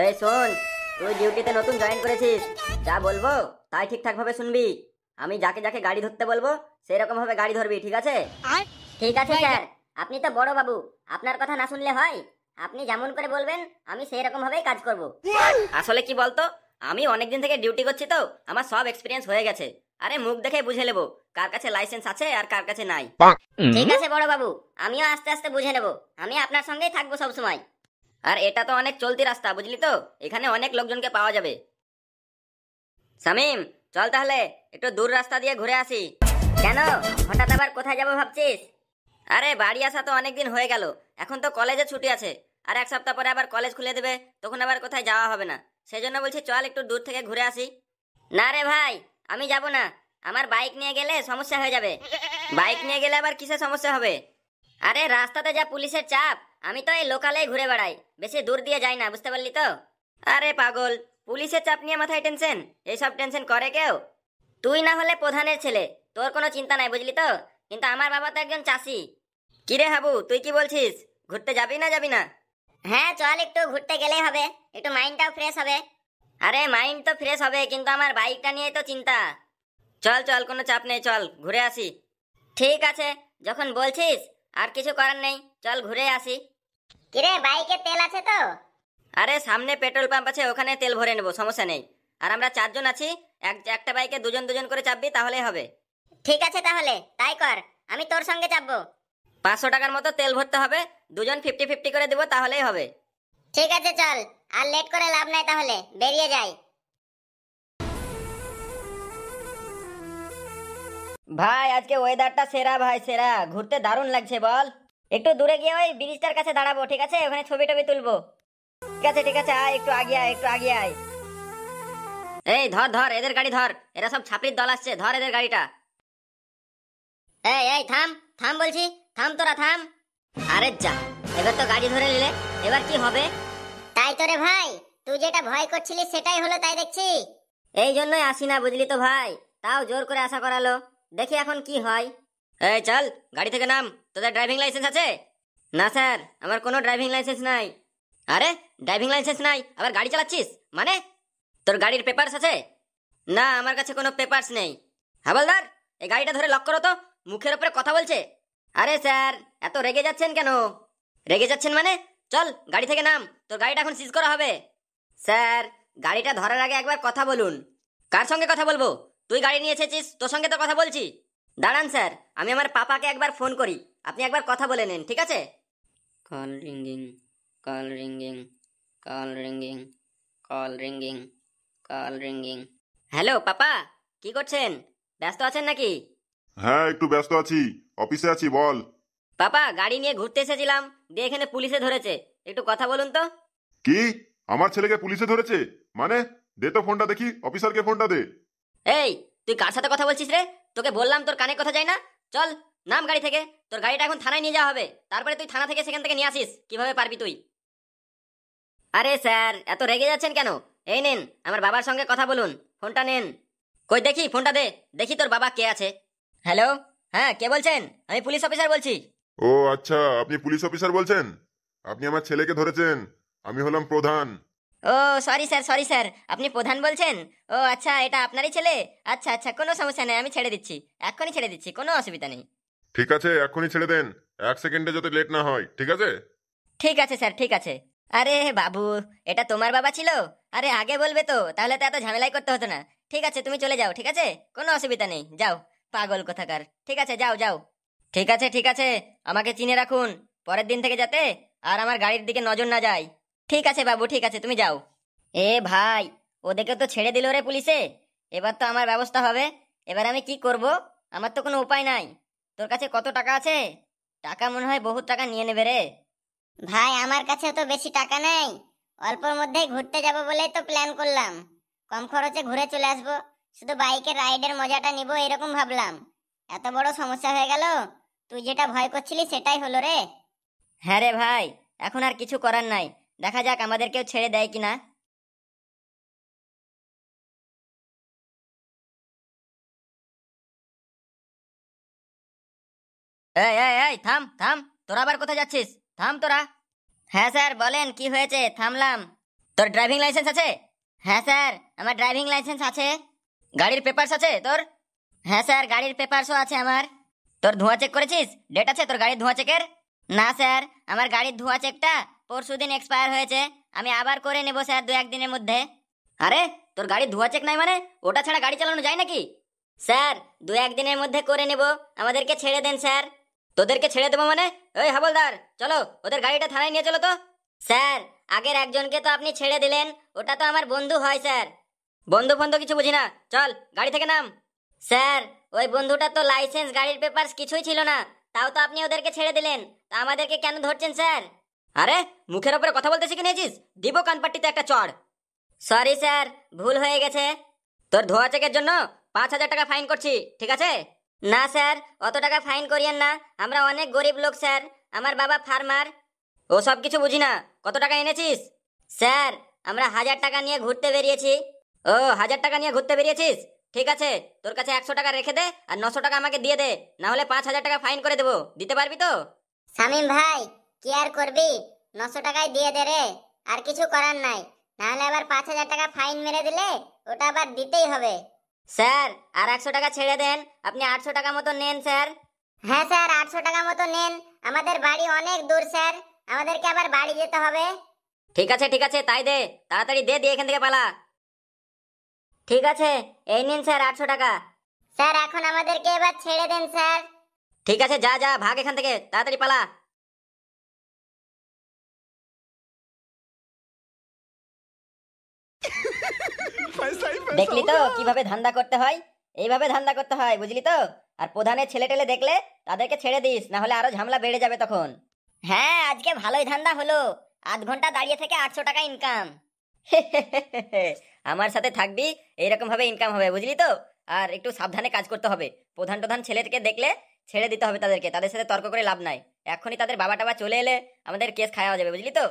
এই শোন, তুই ডিউটিতে নতুন জয়েন করেছিস, যা বলবো তাই ঠিকঠাক ভাবে শুনবি। আমি যাকে যাকে গাড়ি ধরতে বলবো সেই রকম ভাবে গাড়ি ধরবি, ঠিক আছে? ঠিক আছে স্যার, আপনি তো বড় বাবু, আপনার কথা না শুনলে হয়? আপনি যেমন করে বলবেন আমি সেই রকম ভাবেই কাজ করব। আসলে কি বলতো, আমি অনেকদিন থেকে ডিউটি করছি তো আমার সব এক্সপিরিয়েন্স হয়ে গেছে। আরে মুখ দেখে বুঝে নেবো কার কাছে লাইসেন্স আছে আর কার কাছে নাই। ঠিক আছে বড় বাবু, আমিও আস্তে আস্তে বুঝে নেব। আমি আপনার সঙ্গেই থাকবো সব সময়। আর এটা তো অনেক চলতি রাস্তা, বুঝলি তো, এখানে অনেক লোকজনকে পাওয়া যাবে। শামিম, চল তাহলে একটু দূর রাস্তা দিয়ে ঘুরে আসি। কেন, হঠাৎ আবার কোথায় যাবো ভাবছিস? আরে বাড়ি আসা তো অনেকদিন হয়ে গেল, এখন তো কলেজে ছুটি আছে, আর এক সপ্তাহ পরে আবার কলেজ খুলে দেবে, তখন আবার কোথায় যাওয়া হবে না। সেই জন্য বলছি চল একটু দূর থেকে ঘুরে আসি। না রে ভাই, আমি যাব না। আমার বাইক নিয়ে গেলে সমস্যা হয়ে যাবে। বাইক নিয়ে গেলে আবার কিসের সমস্যা হবে? আরে রাস্তাতে যা পুলিশের চাপ, আমি তো এই লোকালেই ঘুরে বেড়াই, বেশি দূর দিয়ে যাই না, বুঝতে পারলি তো? আরে পাগল, পুলিশের চাপ নিয়ে মাথায় টেনশন? এইসব টেনশন করে কেউ? তুই না হলে প্রধানের ছেলে, তোর কোনো চিন্তা নাই, বুঝলি তো, কিন্তু আমার বাবা তো একজন চাষি। কিরে হাবু, তুই কি বলছিস, ঘুরতে যাবি না যাবি না? হ্যাঁ চল, একটু ঘুরতে গেলেই হবে, একটু মাইন্ডটাও ফ্রেশ হবে। আরে মাইন্ড তো ফ্রেশ হবে, কিন্তু আমার বাইকটা নিয়ে তো চিন্তা। চল চল, কোনো চাপ নেই, চল ঘুরে আসি। ঠিক আছে, যখন বলছিস আর কিছু করার নেই, চল ঘুরে আসি। কিরে, বাইকে তেল আছে তো? আরে সামনে পেট্রোল পাম্প আছে, ওখানে তেল ভরে নেবো, সমস্যা নেই। আর আমরা চারজন আছি, একটা বাইকে দুজন দুজন করে চাপবি, তাহলেই হবে। ঠিক আছে তাহলে তাই কর, আমি তোর সঙ্গে চাপবো। 500 টাকার মতো তেল ভরতে হবে, দুজন 50-50 করে দেবো, তাহলেই হবে। ঠিক আছে চল, আর লেট করে লাভ নাই, তাহলে বেরিয়ে যাই। ভাই আজকে ওয়েদারটা সেরা, ভাই সেরা, ঘুরতে দারুণ লাগছে বল। একটু দূরে গিয়ে ওই ব্রিজটার কাছে দাঁড়াবো, ঠিক আছে? ওখানে ছবি টবি তুলবো। ঠিক আছে ঠিক আছে, আয় একটু আগে আয়, একটু আগে আয়। এই ধর ধর, এদের গাড়ি ধর, এরা সব ছাপড়ির দল আসছে, ধর এদের গাড়িটা। এই এই থাম, থাম বলছি, থাম তোরা থাম। আরে যা, এবার তো গাড়ি ধরে নিলে, এবার কি হবে? তাই তো রে ভাই, তুই যেটা ভয় করছিলি সেটাই হলো তাই দেখছি। এই জন্যই আসি না, বুঝলি তো ভাই, তাও জোর করে আশা করালো, দেখি এখন কি হয়। এই চল, গাড়ি থেকে নাম। তোদের ড্রাইভিং লাইসেন্স আছে? না স্যার, আমার কোনো ড্রাইভিং লাইসেন্স নাই। আরে ড্রাইভিং লাইসেন্স নাই, আবার গাড়ি চালাচ্ছিস মানে? তোর গাড়ির পেপারস আছে? না, আমার কাছে কোনো পেপারস নেই। হাবলদার, এই গাড়িটা ধরে লক করো তো, মুখের উপরে কথা বলছে। আরে স্যার, এত রেগে যাচ্ছেন কেন? রেগে যাচ্ছেন মানে? চল গাড়ি থেকে নাম, তোর গাড়িটা এখন সিজ করা হবে। স্যার, গাড়িটা ধরার আগে একবার কথা বলুন। কার সঙ্গে কথা বলবো? তুই গাড়ি নিয়ে এসেছিস, তোর সঙ্গে তো কথা বলছি। দাঁড়ান স্যার, আমি আমার পাপাকে একবার ফোন করি, আপনি একবার কথা বলে নিন, ঠিক আছে? Call ringing, call ringing, call ringing, call ringing, call ringing. Hello papa, কি করছেন? ব্যস্ত আছেন নাকি? হ্যাঁ, একটু ব্যস্ত আছি, অফিসে আছি, বল। পাপা, গাড়ি নিয়ে ঘুরতে এসেছিলাম, দিয়ে এখানে পুলিশে ধরেছে, একটু কথা বলুন তো। কি? আমার ছেলেকে পুলিশে ধরেছে? মানে? দে তো ফোনটা দেখি, অফিসারকে ফোনটা দে। এই, তুই কার সাথে কথা বলছিস রে? তোকে বললাম তোর কানে কথা যায় না। চল নাম গাড়ি থেকে, তোর গাড়িটা এখন থানায় নিয়ে যাওয়া হবে, তারপরে তুই থানা থেকে সেখান থেকে নিয়ে আসিস, কিভাবে পারবি তুই? আরে স্যার, এত রেগে যাচ্ছেন কেন? এই নেন, আমার বাবার সঙ্গে কথা বলুন, ফোনটা নেন। কই দেখি ফোনটা দে, দেখি তোর বাবা কে আছে। হ্যালো, হ্যাঁ কে বলছেন? আমি পুলিশ অফিসার বলছি। ও আচ্ছা, আপনি পুলিশ অফিসার বলছেন? আপনি আমার ছেলেকে ধরেছেন, আমি হলাম প্রধান। ও সরি স্যার, সরি স্যার, আপনি প্রধান বলছেন? ও আচ্ছা, এটা আপনারই ছেলে? আচ্ছা আচ্ছা, কোনো সমস্যা নেই, আমি ছেড়ে দিচ্ছি, এক্ষুনি ছেড়ে দিচ্ছি, কোনো অসুবিধা নেই। ঠিক আছে, এক্ষুনি ছেড়ে দেন, 1 সেকেন্ডে যাতে লেট না হয়, ঠিক আছে? ঠিক আছে স্যার, ঠিক আছে। আরে বাবু, এটা তোমার বাবা ছিল? আরে আগে বলবে তো, তাহলে তো এত ঝামেলাই করতে হতো না। ঠিক আছে, তুমি চলে যাও, ঠিক আছে, কোনো অসুবিধা নেই, যাও। পাগল কোথাকার, ঠিক আছে যাও যাও। ঠিক আছে ঠিক আছে, আমাকে চিনে রাখুন, পরের দিন থেকে যাতে আর আমার গাড়ির দিকে নজর না যায়। ঠিক আছে বাবু, ঠিক আছে, তুমি যাও। এ ভাই, ওদেরকে তো ছেড়ে দিল রে পুলিশে, এবার তো আমার ব্যবস্থা হবে। এবার আমি কি করব? আমার তো কোনো উপায় নাই। তোর কাছে কত টাকা আছে? টাকা মনে হয় বহুত টাকা নিয়ে নেবে রে। ভাই আমার কাছে তো বেশি টাকা নেই, অল্পর মধ্যেই ঘুরতে যাব বলেই তো প্ল্যান করলাম। কম খরচে ঘুরে চলে আসবো, শুধু বাইকের রাইডের মজাটা নিব এরকম ভাবলাম। এত বড় সমস্যা হয়ে গেল, তুই যেটা ভয় করছিলি সেটাই হলো রে। হ্যাঁ রে ভাই, এখন আর কিছু করার নাই, দেখা যাক আমাদের কেউ ছেড়ে দেয় কিনা। এই এই এই থাম থাম, তোরা আবার কোথায় যাচ্ছিস? থাম তোরা। হ্যাঁ স্যার বলেন, কি হয়েছে? থামলাম। তোর ড্রাইভিং লাইসেন্স আছে? হ্যাঁ স্যার, আমার ড্রাইভিং লাইসেন্স আছে। গাড়ির পেপারস আছে তোর? হ্যাঁ স্যার, গাড়ির পেপারসও আছে আমার। তোর ধোঁয়া চেক করেছিস? ডেট আছে তোর গাড়ির ধোঁয়া চেকের? না স্যার, আমার গাড়ির ধোঁয়া চেকটা পরশুদিন এক্সপায়ার হয়েছে। আমি আবার করে নেব স্যার 2-1 দিনের মধ্যে। আরে তোর গাড়ির ধোঁয়া চেক নাই মানে ওটা ছাড়া গাড়ি চালানো যায় নাকি? স্যার 2-1 দিনের মধ্যে করে নেব, আমাদেরকে ছেড়ে দেন স্যার। তোদেরকে ছেড়ে দেবো মানে? এই হাবলদার, চলো ওদের গাড়িটা থানায় নিয়ে চলো তো। স্যার আগের একজনকে তো আপনি ছেড়ে দিলেন, ওটা তো আমার বন্ধু হয় স্যার। বন্ধু ফন্ধু কিছু বুঝি না, চল গাড়ি থেকে নাম। স্যার ওই বন্ধুটা তো লাইসেন্স গাড়ির পেপারস কিছুই ছিল না, তাও তো আপনি ওদেরকে ছেড়ে দিলেন, তা আমাদেরকে কেন ধরছেন স্যার? আরে মুখের উপরে কথা বলতে শিখে নিয়েছিস? দিব কানপাট্টিতে একটা চড়। সরি স্যার, ভুল হয়ে গেছে। তোর ধোয়া চেকের জন্য 5,000 টাকা ফাইন করছি, ঠিক আছে? না স্যার, অত টাকা ফাইন করিয়েন না, আমরা অনেক গরিব লোক স্যার, আমার বাবা ফার্মার। ও সব কিছু বুঝি না, কত টাকা এনেছিস? স্যার আমরা 1,000 টাকা নিয়ে ঘুরতে বেরিয়েছি। ও 1,000 টাকা নিয়ে ঘুরতে বেরিয়েছিস? ঠিক আছে, তোর কাছে 100 টাকা রেখে দে আর 900 টাকা আমাকে দিয়ে দে, না হলে 5,000 টাকা ফাইন করে দেবো। দিতে পারবি তো? শামিম ভাই, কি আর করবি, 900 টাকায় দিয়ে দে রে, আর কিছু করার নাই, নাহলে আবার 5,000 টাকা ফাইন মেরে দিলে ওটা আবার দিতেই হবে। স্যার আর 100 টাকা ছেড়ে দেন, আপনি 800 টাকা মতো নেন স্যার। হ্যাঁ স্যার, 800 টাকা মতো নেন, আমাদের বাড়ি অনেক দূর স্যার, আমাদেরকে আবার বাড়ি যেতে হবে। ঠিক আছে ঠিক আছে, তাই দে, তাড়াতাড়ি দে, দিয়ে এখান থেকে পালা। ঠিক আছে, এই নিন স্যার 800 টাকা। স্যার এখন আমাদেরকে এবার ছেড়ে দেন স্যার। ঠিক আছে, যা যা, ভাগ এখান থেকে, তাড়াতাড়ি পালা। দেখলি তো কিভাবে ধান্দা করতে হয়? এইভাবে ধান্দা করতে হয়, বুঝলি তো? আর প্রধানের ছেলে টেলে দেখলে তাদেরকে ছেড়ে দিস, না হলে আরো ঝামেলা বেড়ে যাবে তখন। হ্যাঁ আজকে ভালোই ধান্দা হলো, আধ ঘন্টা দাঁড়িয়ে থেকে 800 টাকা ইনকাম। আমার সাথে থাকবি, এইরকম ভাবে ইনকাম হবে, বুঝলি তো? আর একটু সাবধানে কাজ করতে হবে। প্রধান প্রধান ছেলেকে দেখলে ছেড়ে দিতে হবে তাদেরকে, তাদের সাথে তর্ক করে লাভ নাই। এখনই তাদের বাবা টাবা চলে এলে আমাদের কেস খাওয়া যাবে, বুঝলি তো?